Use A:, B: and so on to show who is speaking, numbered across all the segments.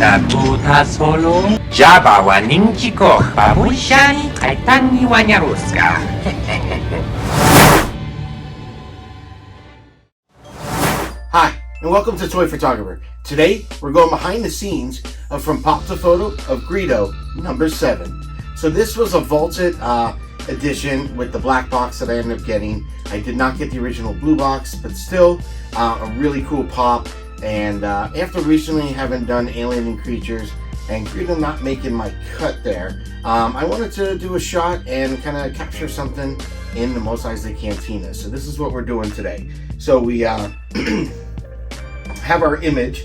A: Tabuta solo Jabawa ninchi ko babushani kaitan ni wanyaruska.
B: Hi, and welcome to Toy Photographer. Today, we're going behind the scenes of From Pop to Photo of Greedo, number 7. So this was a vaulted edition with the black box that I ended up getting. I did not get the original blue box, but still a really cool pop. And after recently having done Alien and Creatures and Greedo not making my cut there, I wanted to do a shot and kind of capture something in the Mos Eisley Cantina. So this is what we're doing today. So we have our image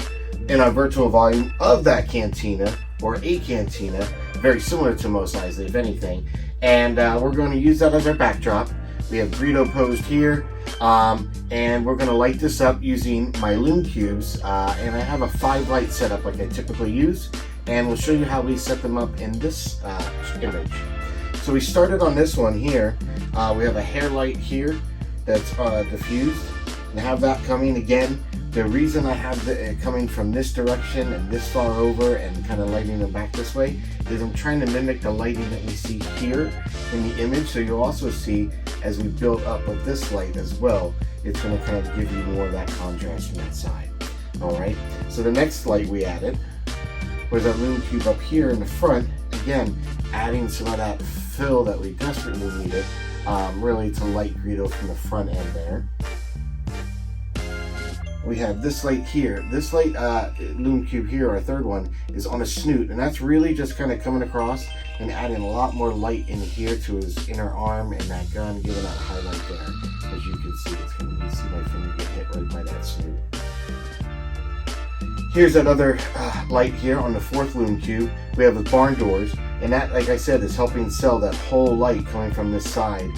B: in our virtual volume of that cantina, or a cantina, very similar to Mos Eisley if anything. And we're going to use that as our backdrop. We have Greedo posed here, and we're going to light this up using my Loom Cubes, and I have a 5 light setup like I typically use, and we'll show you how we set them up in this image. So we started on this one here. We have a hair light here that's diffused, and have that coming again. The reason I have it coming from this direction and this far over and kind of lighting them back this way is I'm trying to mimic the lighting that we see here in the image. So you'll also see as we build up with this light as well, it's going to kind of give you more of that contrast from that side. Alright, so the next light we added was our Loom Cube up here in the front, again adding some of that fill that we desperately needed, really to light Greedo from the front end there. We have this light here. This light Loom Cube here, our third one, is on a snoot, and that's really just kind of coming across and adding a lot more light in here to his inner arm and that gun, giving that highlight there. As you can see, it's going to see my finger get hit right by that snoot. Here's another light here on the fourth Loom Cube. We have the barn doors, and that, like I said, is helping sell that whole light coming from this side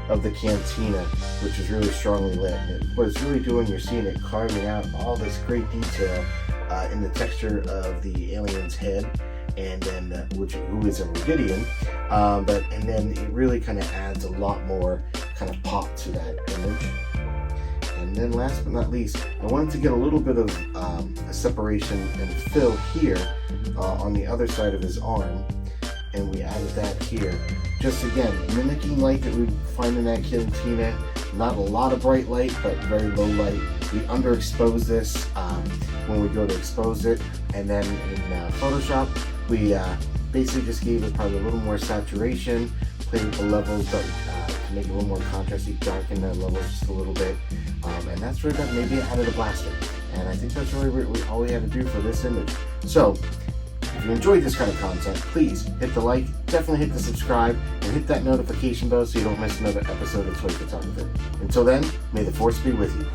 B: of the cantina, which is really strongly lit. And what it's really doing, you're seeing it carving out all this great detail in the texture of the alien's head, and then who is a Rubidian, and then it really kind of adds a lot more kind of pop to that image. And then last but not least, I wanted to get a little bit of a separation and fill here on the other side of his arm, and we added that here. Just again, mimicking light that we find in that cantina. Not a lot of bright light, but very low light. We underexpose this when we go to expose it, and then in Photoshop, we basically just gave it probably a little more saturation, played with the levels to make it a little more contrasty, darken the levels just a little bit, and that's really that. Maybe added a blaster, and I think that's really all we had to do for this image. So, if you enjoyed this kind of content, please hit the like, definitely hit the subscribe, and hit that notification bell so you don't miss another episode of Toy Photographer. Until then, may the force be with you.